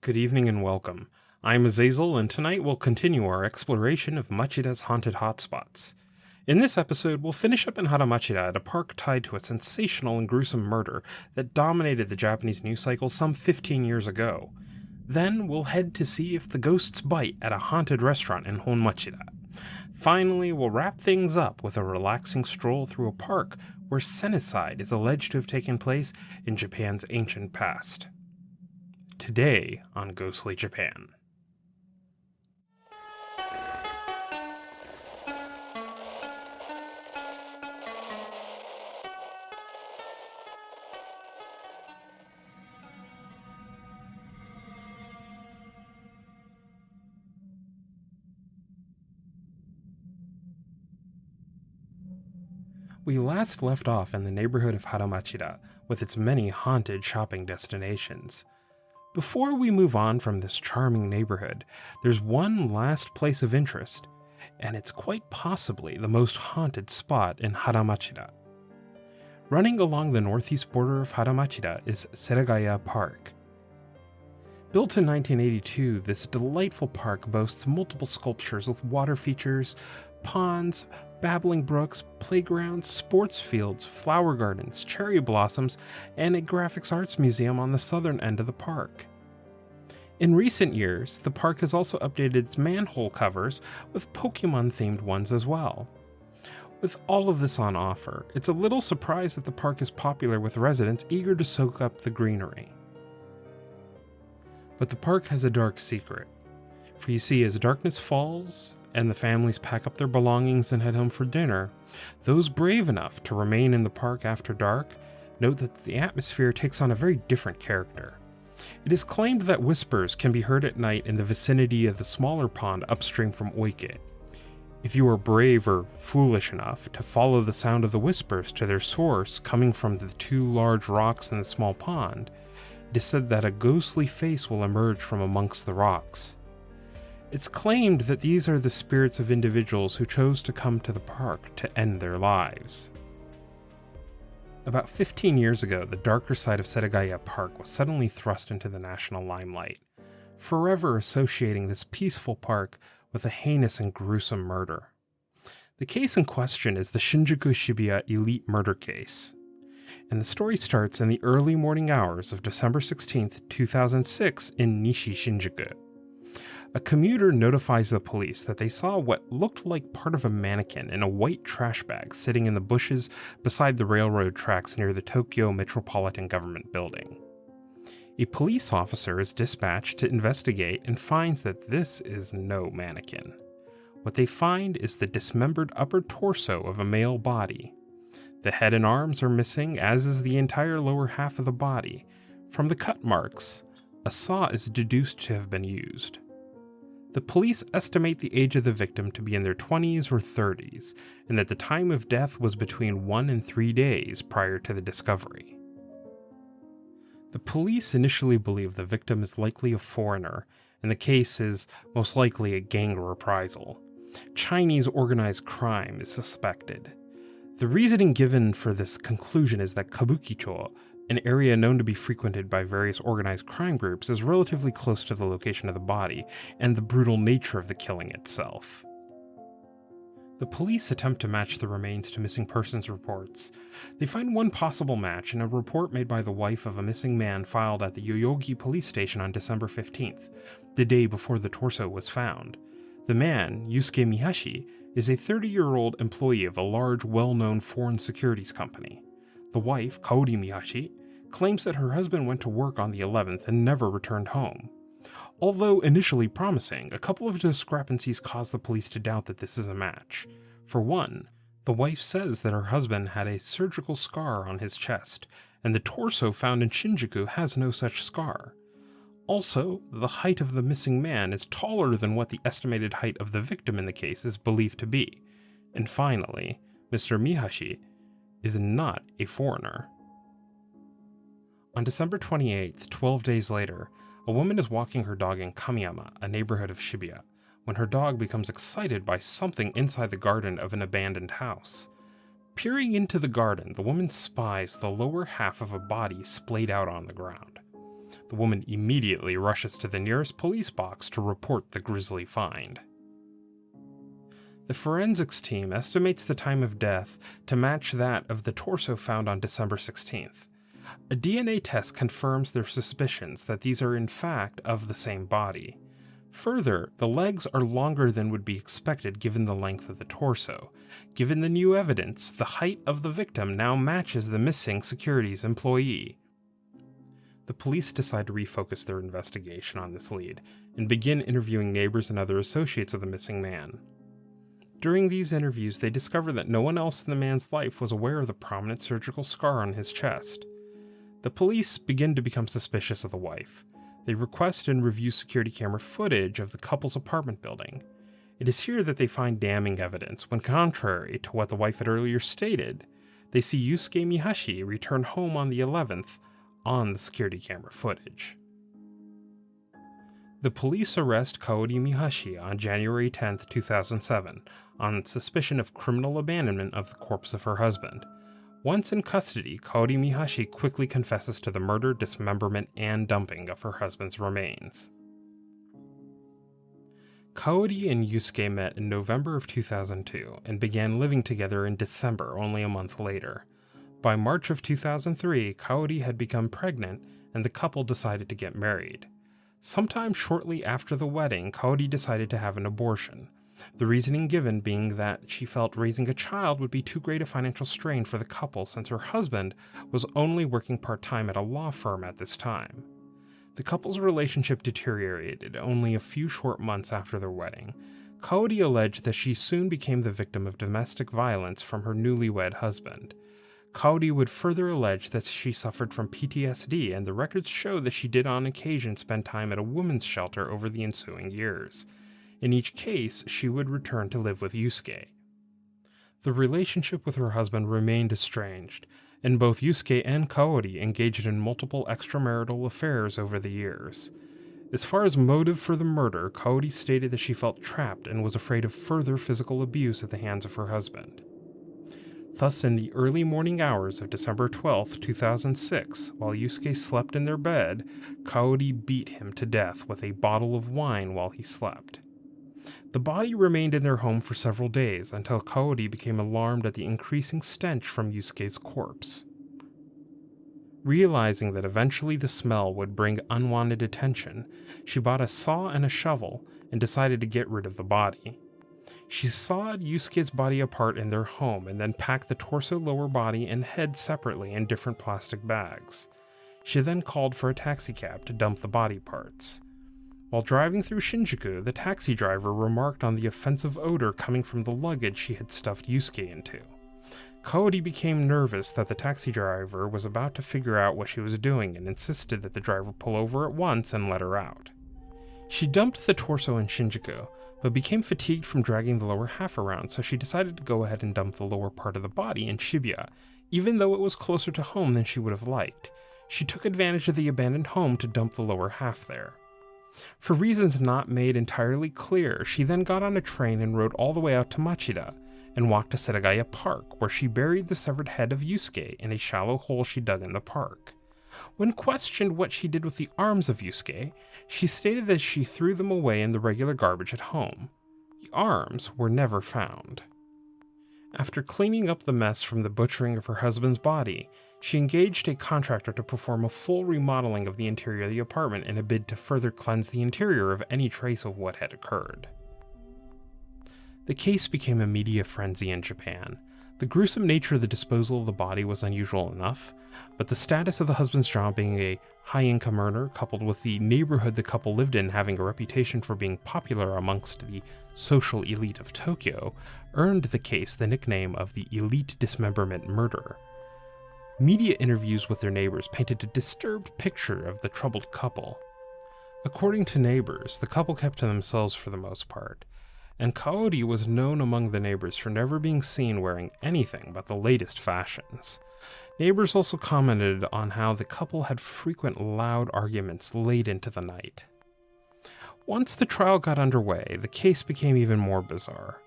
Good evening and welcome. I'm Azazel, and tonight we'll continue our exploration of Machida's haunted hotspots. In this episode, we'll finish up in Honmachida at a park tied to a sensational and gruesome murder that dominated the Japanese news cycle some 15 years ago. Then we'll head to see if the ghosts bite at a haunted restaurant in Honmachida. Finally, we'll wrap things up with a relaxing stroll through a park where senicide is alleged to have taken place in Japan's ancient past. Today on Ghostly Japan. We last left off in the neighborhood of Honmachida, with its many haunted shopping destinations. Before we move on from this charming neighborhood, there's one last place of interest, and it's quite possibly the most haunted spot in Honmachida. Running along the northeast border of Honmachida is Serigaya Park. Built in 1982, this delightful park boasts multiple sculptures with water features, ponds, babbling brooks, playgrounds, sports fields, flower gardens, cherry blossoms, and a graphics arts museum on the southern end of the park. In recent years, the park has also updated its manhole covers with Pokemon-themed ones as well. With all of this on offer, it's a little surprise that the park is popular with residents eager to soak up the greenery. But the park has a dark secret, for you see, as darkness falls, and the families pack up their belongings and head home for dinner, those brave enough to remain in the park after dark note that the atmosphere takes on a very different character. It is claimed that whispers can be heard at night in the vicinity of the smaller pond upstream from Obake. If you are brave or foolish enough to follow the sound of the whispers to their source coming from the two large rocks in the small pond, it is said that a ghostly face will emerge from amongst the rocks. It's claimed that these are the spirits of individuals who chose to come to the park to end their lives. About 15 years ago, the darker side of Serigaya Park was suddenly thrust into the national limelight, forever associating this peaceful park with a heinous and gruesome murder. The case in question is the Shinjuku Shibuya Elite Murder case, and the story starts in the early morning hours of December 16, 2006 in Nishi-Shinjuku. A commuter notifies the police that they saw what looked like part of a mannequin in a white trash bag sitting in the bushes beside the railroad tracks near the Tokyo Metropolitan Government Building. A police officer is dispatched to investigate and finds that this is no mannequin. What they find is the dismembered upper torso of a male body. The head and arms are missing, as is the entire lower half of the body. From the cut marks, a saw is deduced to have been used. The police estimate the age of the victim to be in their 20s or 30s, and that the time of death was between 1 and 3 days prior to the discovery. The police initially believe the victim is likely a foreigner, and the case is most likely a gang reprisal. Chinese organized crime is suspected. The reasoning given for this conclusion is that Kabukicho, an area known to be frequented by various organized crime groups, is relatively close to the location of the body and the brutal nature of the killing itself. The police attempt to match the remains to missing persons reports. They find one possible match in a report made by the wife of a missing man filed at the Yoyogi police station on December 15th, the day before the torso was found. The man, Yusuke Mihashi, is a 30-year-old employee of a large, well-known foreign securities company. The wife, Kaori Mihashi, claims that her husband went to work on the 11th and never returned home. Although initially promising, a couple of discrepancies cause the police to doubt that this is a match. For one, the wife says that her husband had a surgical scar on his chest, and the torso found in Shinjuku has no such scar. Also, the height of the missing man is taller than what the estimated height of the victim in the case is believed to be. And finally, Mr. Mihashi is not a foreigner. On December 28th, 12 days later, a woman is walking her dog in Kamiyama, a neighborhood of Shibuya, when her dog becomes excited by something inside the garden of an abandoned house. Peering into the garden, the woman spies the lower half of a body splayed out on the ground. The woman immediately rushes to the nearest police box to report the grisly find. The forensics team estimates the time of death to match that of the torso found on December 16th. A DNA test confirms their suspicions that these are in fact of the same body. Further, the legs are longer than would be expected given the length of the torso. Given the new evidence, the height of the victim now matches the missing securities employee. The police decide to refocus their investigation on this lead and begin interviewing neighbors and other associates of the missing man. During these interviews, they discover that no one else in the man's life was aware of the prominent surgical scar on his chest. The police begin to become suspicious of the wife. They request and review security camera footage of the couple's apartment building. It is here that they find damning evidence when, contrary to what the wife had earlier stated, they see Yusuke Mihashi return home on the 11th on the security camera footage. The police arrest Kaori Mihashi on January 10, 2007, on suspicion of criminal abandonment of the corpse of her husband. Once in custody, Kaori Mihashi quickly confesses to the murder, dismemberment, and dumping of her husband's remains. Kaori and Yusuke met in November of 2002 and began living together in December, only a month later. By March of 2003, Kaori had become pregnant and the couple decided to get married. Sometime shortly after the wedding, Kaori decided to have an abortion. The reasoning given being that she felt raising a child would be too great a financial strain for the couple since her husband was only working part-time at a law firm at this time. The couple's relationship deteriorated only a few short months after their wedding. Kaori alleged that she soon became the victim of domestic violence from her newlywed husband. Kaori would further allege that she suffered from PTSD, and the records show that she did on occasion spend time at a women's shelter over the ensuing years. In each case, she would return to live with Yusuke. The relationship with her husband remained estranged, and both Yusuke and Kaori engaged in multiple extramarital affairs over the years. As far as motive for the murder, Kaori stated that she felt trapped and was afraid of further physical abuse at the hands of her husband. Thus, in the early morning hours of December 12, 2006, while Yusuke slept in their bed, Kaori beat him to death with a bottle of wine while he slept. The body remained in their home for several days until Kaori became alarmed at the increasing stench from Yusuke's corpse. Realizing that eventually the smell would bring unwanted attention, she bought a saw and a shovel and decided to get rid of the body. She sawed Yusuke's body apart in their home and then packed the torso, lower body, and head separately in different plastic bags. She then called for a taxicab to dump the body parts. While driving through Shinjuku, the taxi driver remarked on the offensive odor coming from the luggage she had stuffed Yusuke into. Kaori became nervous that the taxi driver was about to figure out what she was doing and insisted that the driver pull over at once and let her out. She dumped the torso in Shinjuku, but became fatigued from dragging the lower half around, so she decided to go ahead and dump the lower part of the body in Shibuya, even though it was closer to home than she would have liked. She took advantage of the abandoned home to dump the lower half there. For reasons not made entirely clear, she then got on a train and rode all the way out to Honmachida, and walked to Serigaya Park, where she buried the severed head of Yusuke in a shallow hole she dug in the park. When questioned what she did with the arms of Yusuke, she stated that she threw them away in the regular garbage at home. The arms were never found. After cleaning up the mess from the butchering of her husband's body, she engaged a contractor to perform a full remodeling of the interior of the apartment in a bid to further cleanse the interior of any trace of what had occurred. The case became a media frenzy in Japan. The gruesome nature of the disposal of the body was unusual enough, but the status of the husband's job being a high-income earner, coupled with the neighborhood the couple lived in having a reputation for being popular amongst the social elite of Tokyo, earned the case the nickname of the Elite Dismemberment Murder. Media interviews with their neighbors painted a disturbed picture of the troubled couple. According to neighbors, the couple kept to themselves for the most part, and Kaori was known among the neighbors for never being seen wearing anything but the latest fashions. Neighbors also commented on how the couple had frequent loud arguments late into the night. Once the trial got underway, the case became even more bizarre.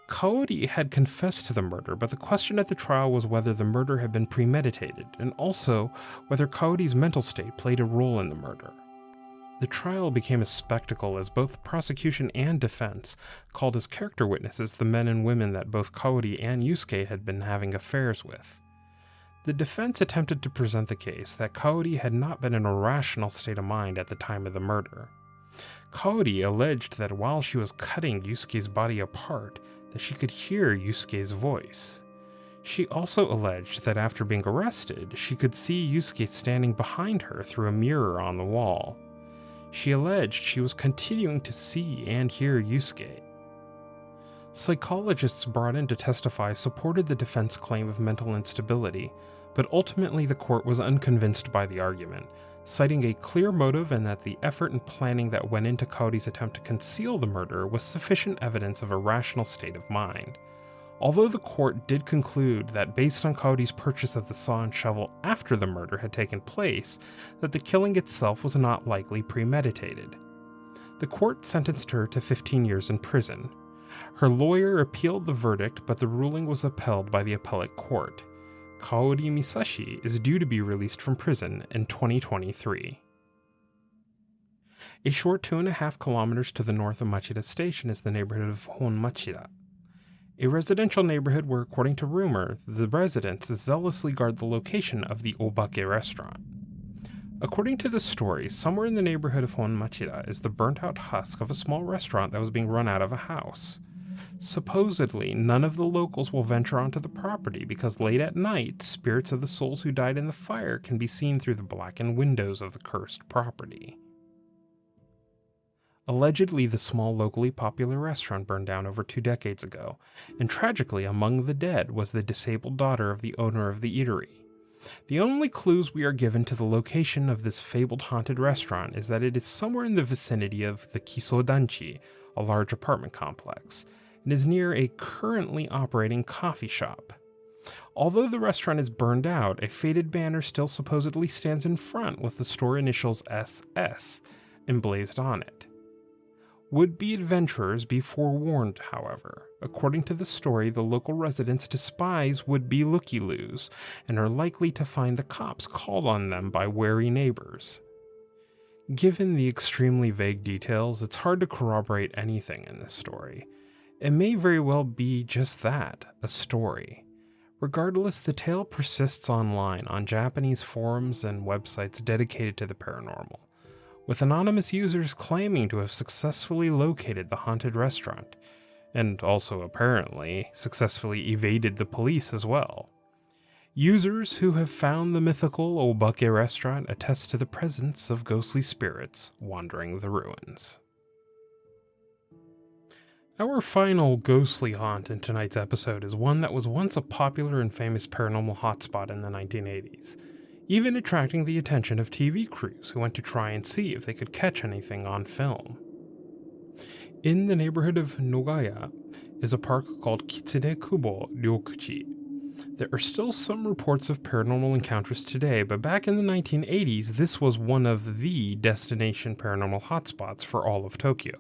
Kaori had confessed to the murder, but the question at the trial was whether the murder had been premeditated, and also whether Kaori's mental state played a role in the murder. The trial became a spectacle as both the prosecution and defense called as character witnesses the men and women that both Kaori and Yusuke had been having affairs with. The defense attempted to present the case that Kaori had not been in a rational state of mind at the time of the murder. Kaori alleged that while she was cutting Yusuke's body apart, that she could hear Yusuke's voice. She also alleged that after being arrested, she could see Yusuke standing behind her through a mirror on the wall. She alleged she was continuing to see and hear Yusuke. Psychologists brought in to testify supported the defense claim of mental instability, but ultimately the court was unconvinced by the argument, citing a clear motive and that the effort and planning that went into Kaori's attempt to conceal the murder was sufficient evidence of a rational state of mind. Although the court did conclude that based on Kaori's purchase of the saw and shovel after the murder had taken place, that the killing itself was not likely premeditated. The court sentenced her to 15 years in prison. Her lawyer appealed the verdict, but the ruling was upheld by the appellate court. Kaori Misashi is due to be released from prison in 2023. A short 2.5 kilometers to the north of Machida Station is the neighborhood of Honmachida, a residential neighborhood where, according to rumor, the residents zealously guard the location of the Obake Restaurant. According to the story, somewhere in the neighborhood of Honmachida is the burnt-out husk of a small restaurant that was being run out of a house. Supposedly, none of the locals will venture onto the property because late at night, spirits of the souls who died in the fire can be seen through the blackened windows of the cursed property. Allegedly, the small locally popular restaurant burned down over 2 decades ago, and tragically among the dead was the disabled daughter of the owner of the eatery. The only clues we are given to the location of this fabled haunted restaurant is that it is somewhere in the vicinity of the Kisodanchi, a large apartment complex, and is near a currently operating coffee shop. Although the restaurant is burned out, a faded banner still supposedly stands in front with the store initials SS emblazoned on it. Would-be adventurers be forewarned, however. According to the story, the local residents despise would-be looky-loos and are likely to find the cops called on them by wary neighbors. Given the extremely vague details, it's hard to corroborate anything in this story. It may very well be just that, a story. Regardless, the tale persists online on Japanese forums and websites dedicated to the paranormal, with anonymous users claiming to have successfully located the haunted restaurant, and also apparently successfully evaded the police as well. Users who have found the mythical Obake Restaurant attest to the presence of ghostly spirits wandering the ruins. Our final ghostly haunt in tonight's episode is one that was once a popular and famous paranormal hotspot in the 1980s, even attracting the attention of TV crews who went to try and see if they could catch anything on film. In the neighborhood of Nogaya is a park called Kitsunekubo Ryokuchi. There are still some reports of paranormal encounters today, but back in the 1980s, this was one of the destination paranormal hotspots for all of Tokyo.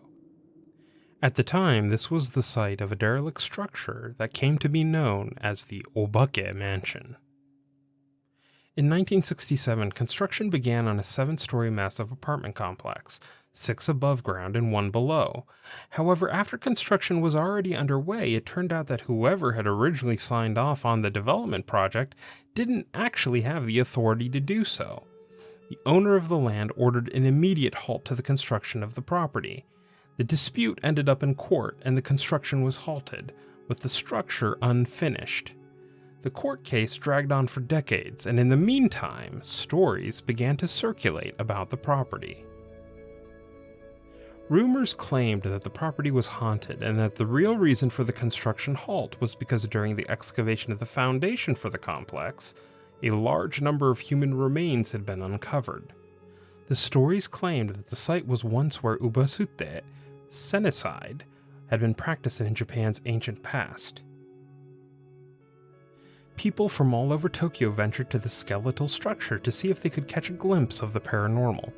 At the time, this was the site of a derelict structure that came to be known as the Obake Mansion. In 1967, construction began on a 7-story massive apartment complex, 6 above ground and 1 below. However, after construction was already underway, it turned out that whoever had originally signed off on the development project didn't actually have the authority to do so. The owner of the land ordered an immediate halt to the construction of the property. The dispute ended up in court, and the construction was halted, with the structure unfinished. The court case dragged on for decades, and in the meantime, stories began to circulate about the property. Rumors claimed that the property was haunted and that the real reason for the construction halt was because during the excavation of the foundation for the complex, a large number of human remains had been uncovered. The stories claimed that the site was once where ubasute, senicide, had been practiced in Japan's ancient past. People from all over Tokyo ventured to the skeletal structure to see if they could catch a glimpse of the paranormal.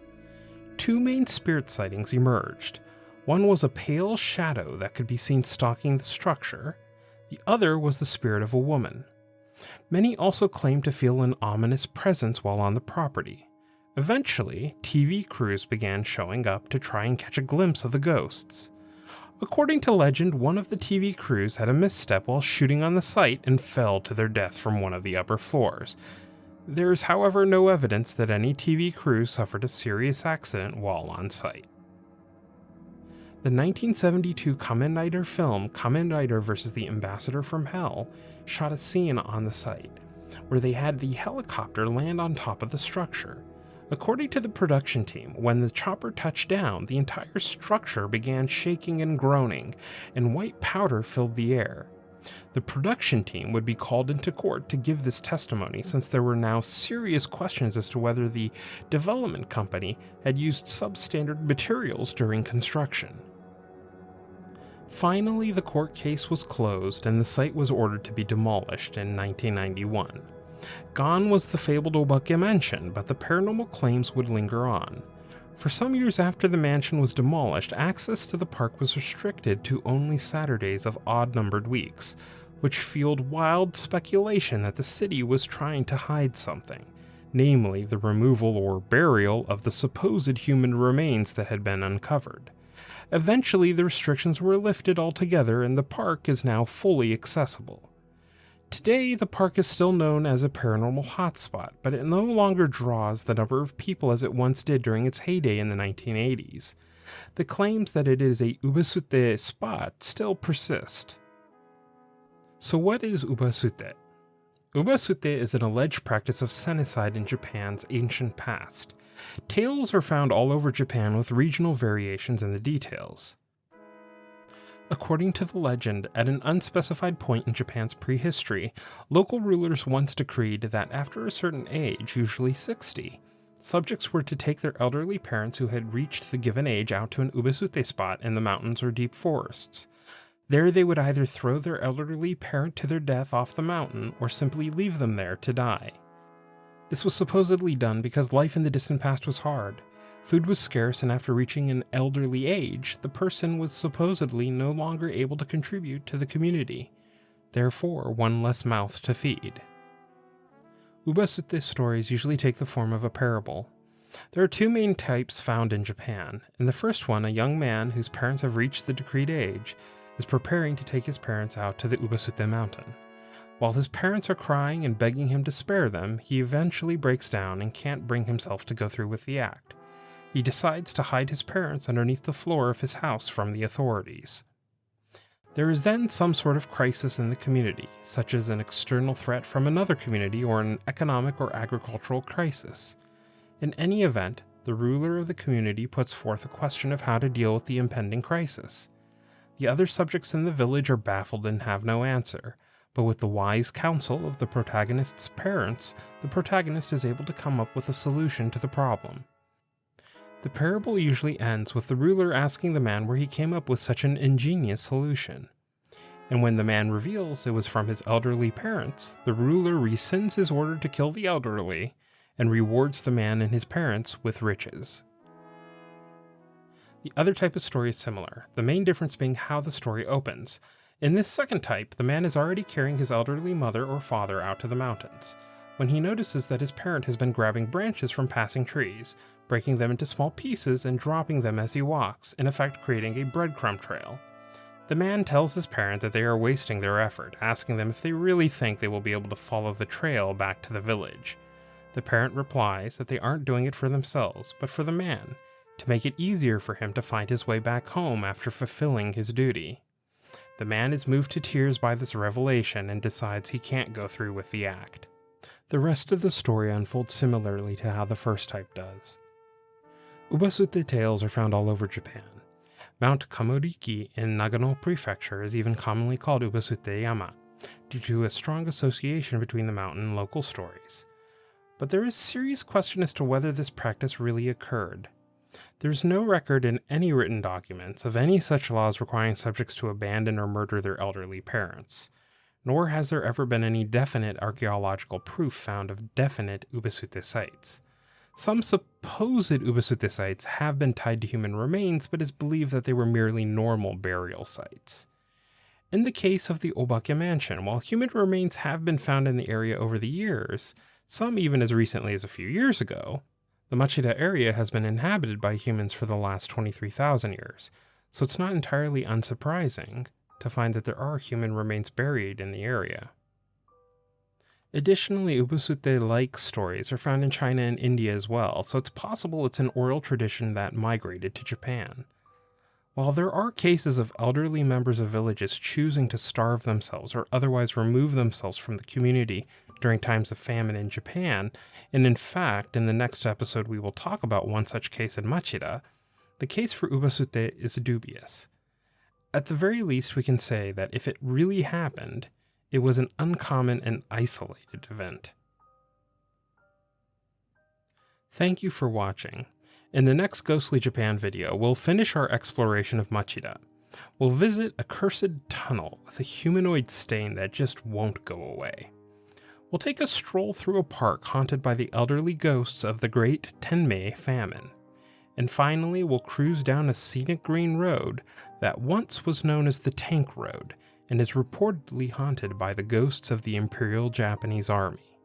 2 main spirit sightings emerged. One was a pale shadow that could be seen stalking the structure. The other was the spirit of a woman. Many also claimed to feel an ominous presence while on the property. Eventually, TV crews began showing up to try and catch a glimpse of the ghosts. According to legend, one of the TV crews had a misstep while shooting on the site and fell to their death from one of the upper floors. There is, however, no evidence that any TV crew suffered a serious accident while on site. The 1972 Kamen Rider film Kamen Rider vs. the Ambassador from Hell shot a scene on the site, where they had the helicopter land on top of the structure. According to the production team, when the chopper touched down, the entire structure began shaking and groaning, and white powder filled the air. The production team would be called into court to give this testimony, since there were now serious questions as to whether the development company had used substandard materials during construction. Finally, the court case was closed and the site was ordered to be demolished in 1991. Gone was the fabled Obake Mansion, but the paranormal claims would linger on. For some years after the mansion was demolished, access to the park was restricted to only Saturdays of odd-numbered weeks, which fueled wild speculation that the city was trying to hide something, namely the removal or burial of the supposed human remains that had been uncovered. Eventually, the restrictions were lifted altogether and the park is now fully accessible. Today, the park is still known as a paranormal hotspot, but it no longer draws the number of people as it once did during its heyday in the 1980s. The claims that it is a ubasute spot still persist. So what is ubasute? Ubasute is an alleged practice of senicide in Japan's ancient past. Tales are found all over Japan with regional variations in the details. According to the legend, at an unspecified point in Japan's prehistory, local rulers once decreed that after a certain age, usually 60, subjects were to take their elderly parents who had reached the given age out to an ubasute spot in the mountains or deep forests. There they would either throw their elderly parent to their death off the mountain or simply leave them there to die. This was supposedly done because life in the distant past was hard. Food was scarce, and after reaching an elderly age, the person was supposedly no longer able to contribute to the community, therefore one less mouth to feed. Ubasute stories usually take the form of a parable. There are two main types found in Japan. In the first one, a young man whose parents have reached the decreed age is preparing to take his parents out to the Ubasute mountain. While his parents are crying and begging him to spare them, he eventually breaks down and can't bring himself to go through with the act. He decides to hide his parents underneath the floor of his house from the authorities. There is then some sort of crisis in the community, such as an external threat from another community or an economic or agricultural crisis. In any event, the ruler of the community puts forth a question of how to deal with the impending crisis. The other subjects in the village are baffled and have no answer, but with the wise counsel of the protagonist's parents, the protagonist is able to come up with a solution to the problem. The parable usually ends with the ruler asking the man where he came up with such an ingenious solution. And when the man reveals it was from his elderly parents, the ruler rescinds his order to kill the elderly and rewards the man and his parents with riches. The other type of story is similar, the main difference being how the story opens. In this second type, the man is already carrying his elderly mother or father out to the mountains, when he notices that his parent has been grabbing branches from passing trees, breaking them into small pieces and dropping them as he walks, in effect creating a breadcrumb trail. The man tells his parent that they are wasting their effort, asking them if they really think they will be able to follow the trail back to the village. The parent replies that they aren't doing it for themselves, but for the man, to make it easier for him to find his way back home after fulfilling his duty. The man is moved to tears by this revelation and decides he can't go through with the act. The rest of the story unfolds similarly to how the first type does. Ubasute tales are found all over Japan. Mount Kamoriki in Nagano Prefecture is even commonly called Ubasute Yama, due to a strong association between the mountain and local stories. But there is serious question as to whether this practice really occurred. There is no record in any written documents of any such laws requiring subjects to abandon or murder their elderly parents, nor has there ever been any definite archaeological proof found of definite Ubasute sites. Some supposed ubasute sites have been tied to human remains, but it's believed that they were merely normal burial sites. In the case of the Obake Mansion, while human remains have been found in the area over the years, some even as recently as a few years ago, the Machida area has been inhabited by humans for the last 23,000 years, so it's not entirely unsurprising to find that there are human remains buried in the area. Additionally, ubasute-like stories are found in China and India as well, so it's possible it's an oral tradition that migrated to Japan. While there are cases of elderly members of villages choosing to starve themselves or otherwise remove themselves from the community during times of famine in Japan, and in fact, in the next episode we will talk about one such case in Machida, the case for ubasute is dubious. At the very least, we can say that if it really happened, it was an uncommon and isolated event. Thank you for watching. In the next Ghostly Japan video, we'll finish our exploration of Machida. We'll visit a cursed tunnel with a humanoid stain that just won't go away. We'll take a stroll through a park haunted by the elderly ghosts of the Great Tenmei Famine. And finally, we'll cruise down a scenic green road that once was known as the Tank Road and is reportedly haunted by the ghosts of the Imperial Japanese Army.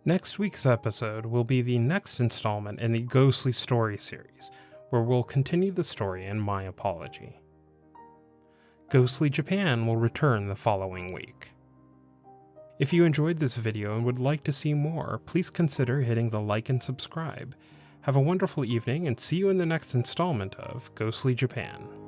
Next week's episode will be the next installment in the Ghostly Story series, where we'll continue the story in my apology. Ghostly Japan will return the following week. If you enjoyed this video and would like to see more, please consider hitting the like and subscribe. Have a wonderful evening and see you in the next installment of Ghostly Japan.